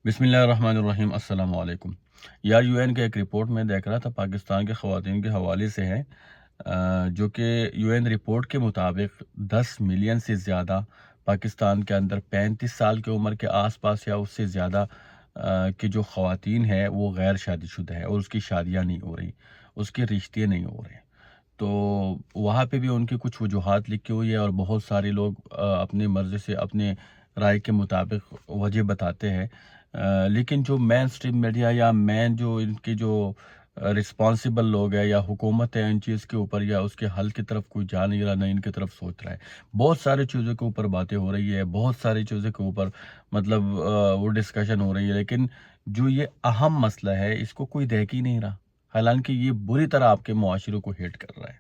بسم اللہ الرحمن الرحیم۔ السلام علیکم یار، یو این کے ایک رپورٹ میں دیکھ رہا تھا، پاکستان کے خواتین کے حوالے سے ہے، جو کہ یو این رپورٹ کے مطابق 10 ملین سے زیادہ پاکستان کے اندر 35 سال کی عمر کے آس پاس یا اس سے زیادہ کی جو خواتین ہیں وہ غیر شادی شدہ ہے اور اس کی شادیاں نہیں ہو رہی، اس کے رشتے نہیں ہو رہے۔ تو وہاں پہ بھی ان کی کچھ وجوہات لکھی ہوئی ہے اور بہت سارے لوگ اپنی مرضی سے اپنے رائے کے مطابق وجہ بتاتے ہیں، لیکن جو مین اسٹریم میڈیا یا مین جو ان کی جو رسپانسیبل لوگ ہیں یا حکومت ہے ان چیز کے اوپر یا اس کے حل کی طرف کوئی جا نہیں رہا، نہ ان کی طرف سوچ رہا ہے۔ بہت ساری چیزوں کے اوپر باتیں ہو رہی ہے، بہت ساری چیزوں کے اوپر مطلب وہ ڈسکشن ہو رہی ہے، لیکن جو یہ اہم مسئلہ ہے اس کو کوئی دیکھ ہی نہیں رہا، حالانکہ یہ بری طرح آپ کے معاشرے کو ہٹ کر رہا ہے۔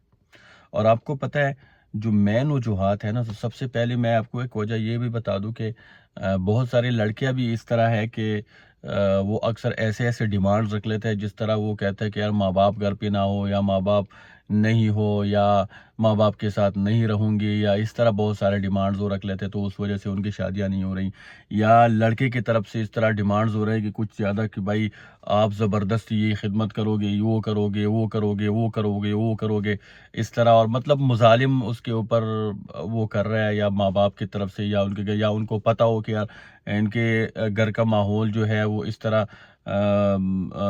اور آپ کو پتہ ہے جو مین وجوہات ہے نا، تو سب سے پہلے میں آپ کو ایک وجہ یہ بھی بتا دوں کہ بہت ساری لڑکیاں بھی اس طرح ہے کہ وہ اکثر ایسے ایسے ڈیمانڈز رکھ لیتے ہیں، جس طرح وہ کہتے ہیں کہ یار ماں باپ گھر پہ نہ ہو، یا ماں باپ نہیں ہو، یا ماں باپ کے ساتھ نہیں رہوں گی، یا اس طرح بہت سارے ڈیمانڈز وہ رکھ لیتے ہیں، تو اس وجہ سے ان کی شادیاں نہیں ہو رہی۔ یا لڑکے کی طرف سے اس طرح ڈیمانڈز ہو رہے ہیں کہ کچھ زیادہ کہ بھائی آپ زبردستی یہ خدمت کرو گے، وہ کرو گے، وہ کرو گے، وہ کرو گے، وہ کرو گے، اس طرح، اور مطلب مظالم اس کے اوپر وہ کر رہا ہے، یا ماں باپ کی طرف سے، یا ان کو پتہ ہو کہ یار ان کے گھر کا ماحول جو ہے وہ اس طرح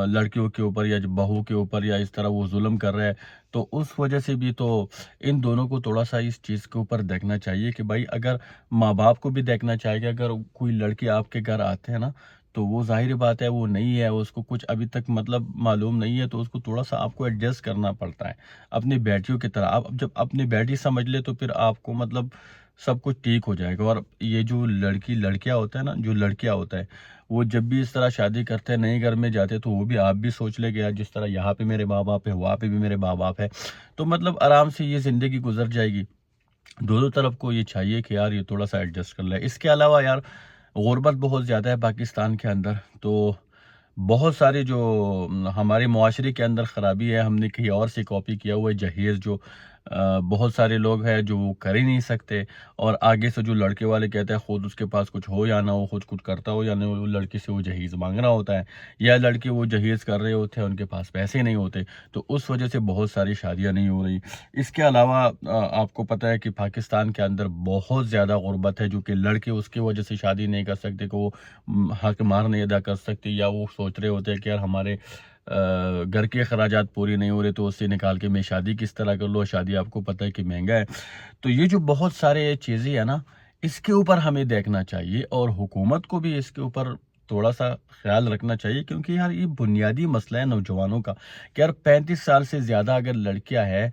لڑکیوں کے اوپر یا بہو کے اوپر یا اس طرح وہ ظلم کر رہا ہے، تو اس وجہ سے بھی تو ان دونوں کو تھوڑا سا اس چیز کے اوپر دیکھنا چاہیے کہ بھائی اگر ماں باپ کو بھی دیکھنا چاہیے کہ اگر کوئی لڑکی آپ کے گھر آتے ہیں نا، تو وہ ظاہر بات ہے وہ نہیں ہے، اس کو کچھ ابھی تک مطلب معلوم نہیں ہے، تو اس کو تھوڑا سا آپ کو ایڈجسٹ کرنا پڑتا ہے اپنی بیٹیوں کی طرح۔ آپ جب اپنی بیٹی سمجھ لے تو پھر آپ کو مطلب سب کچھ ٹھیک ہو جائے گا۔ اور یہ جو لڑکیاں ہوتا ہے نا، جو لڑکیاں ہوتا ہے وہ جب بھی اس طرح شادی کرتے ہیں، نئے گھر میں جاتے، تو وہ بھی آپ بھی سوچ لے گیا جس طرح یہاں پہ میرے ماں باپ ہے، وہاں پہ بھی میرے ماں باپ ہے، تو مطلب آرام سے یہ زندگی گزر جائے گی۔ دونوں طرف کو یہ چاہیے کہ یار یہ تھوڑا سا ایڈجسٹ کر لے۔ اس کے علاوہ یار غربت بہت زیادہ ہے پاکستان کے اندر، تو بہت سارے جو ہمارے معاشرے کے اندر خرابی ہے، ہم نے کہیں اور سے کاپی کیا ہوا ہے جہیز، جو بہت سارے لوگ ہیں جو وہ کر ہی نہیں سکتے، اور آگے سے جو لڑکے والے کہتے ہیں خود اس کے پاس کچھ ہو یا نہ ہو، خود کچھ کرتا ہو یا نہ ہو، لڑکی سے وہ جہیز مانگنا ہوتا ہے، یا لڑکے وہ جہیز کر رہے ہوتے ہیں ان کے پاس پیسے نہیں ہوتے، تو اس وجہ سے بہت ساری شادیاں نہیں ہو رہی۔ اس کے علاوہ آپ کو پتہ ہے کہ پاکستان کے اندر بہت زیادہ غربت ہے، جو کہ لڑکے اس کی وجہ سے شادی نہیں کر سکتے کہ وہ حق مہر نہیں ادا کر سکتے، یا وہ سوچ رہے ہوتے ہیں کہ یار ہمارے گھر کے اخراجات پوری نہیں ہو رہے، تو اس سے نکال کے میں شادی کس طرح کر لوں، شادی آپ کو پتہ ہے کہ مہنگا ہے۔ تو یہ جو بہت سارے چیزیں ہیں نا، اس کے اوپر ہمیں دیکھنا چاہیے، اور حکومت کو بھی اس کے اوپر تھوڑا سا خیال رکھنا چاہیے، کیونکہ یار یہ بنیادی مسئلہ ہے نوجوانوں کا، کہ یار 35 سال سے زیادہ اگر لڑکیاں ہیں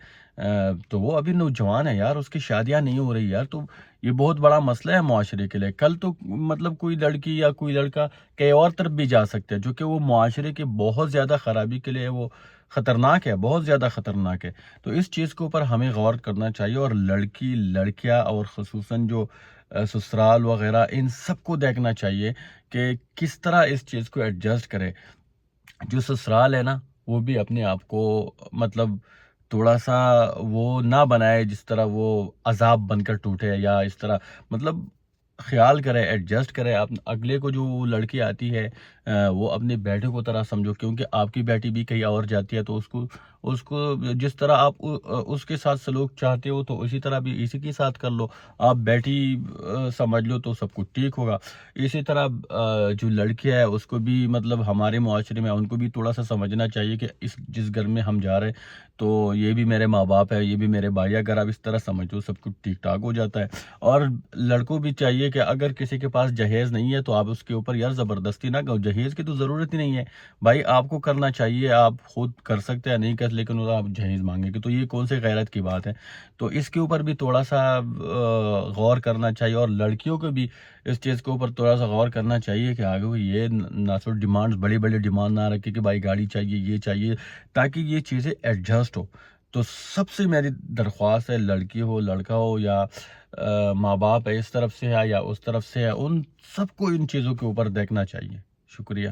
تو وہ ابھی نوجوان ہے یار، اس کی شادیاں نہیں ہو رہی یار، تو یہ بہت بڑا مسئلہ ہے معاشرے کے لیے۔ کل تو مطلب کوئی لڑکی یا کوئی لڑکا کئی اور طرف بھی جا سکتے ہیں، جو کہ وہ معاشرے کے بہت زیادہ خرابی کے لیے وہ خطرناک ہے، بہت زیادہ خطرناک ہے۔ تو اس چیز کے اوپر ہمیں غور کرنا چاہیے، اور لڑکیاں اور خصوصاً جو سسرال وغیرہ، ان سب کو دیکھنا چاہیے کہ کس طرح اس چیز کو ایڈجسٹ کرے۔ جو سسرال ہے نا، وہ بھی اپنے آپ کو مطلب تھوڑا سا وہ نہ بنائے جس طرح وہ عذاب بن کر ٹوٹے، یا اس طرح مطلب خیال کرے، ایڈجسٹ کرے اگلے کو۔ جو لڑکی آتی ہے وہ اپنی بیٹی کو طرح سمجھو، کیونکہ آپ کی بیٹی بھی کہیں اور جاتی ہے، تو اس کو جس طرح آپ اس کے ساتھ سلوک چاہتے ہو، تو اسی طرح بھی اسی کے ساتھ کر لو، آپ بیٹی سمجھ لو، تو سب کچھ ٹھیک ہوگا۔ اسی طرح جو لڑکی ہے اس کو بھی مطلب ہمارے معاشرے میں ان کو بھی تھوڑا سا سمجھنا چاہیے کہ جس گھر میں ہم جا رہے ہیں تو یہ بھی میرے ماں باپ ہے، یہ بھی میرے بھائی، اگر آپ اس طرح سمجھو سب کچھ ٹھیک ٹھاک ہو جاتا ہے۔ اور لڑکوں بھی چاہیے کہ اگر کسی کے پاس جہیز نہیں ہے تو آپ اس کے اوپر یار زبردستی نہ کرو، جہیز کی تو ضرورت ہی نہیں ہے بھائی، آپ کو کرنا چاہیے، آپ خود کر سکتے ہیں نہیں کر، لیکن آپ جہیز مانگیں گے تو یہ کون سی غیرت کی بات ہے؟ تو اس کے اوپر بھی تھوڑا سا غور کرنا چاہیے، اور لڑکیوں کو بھی اس چیز کے اوپر تھوڑا سا غور کرنا چاہیے کہ آگے وہ یہ نہ صرف ڈیمانڈز، بڑی بڑی ڈیمانڈ نہ رکھے کہ بھائی گاڑی چاہیے، یہ چاہیے، تاکہ یہ چیزیں ایڈجسٹ ہو۔ تو سب سے میری درخواست ہے، لڑکی ہو لڑکا ہو، یا ماں باپ ہے اس طرف سے ہے یا اس طرف سے ہے، ان سب کو ان چیزوں کے اوپر دیکھنا چاہیے۔ شکریہ۔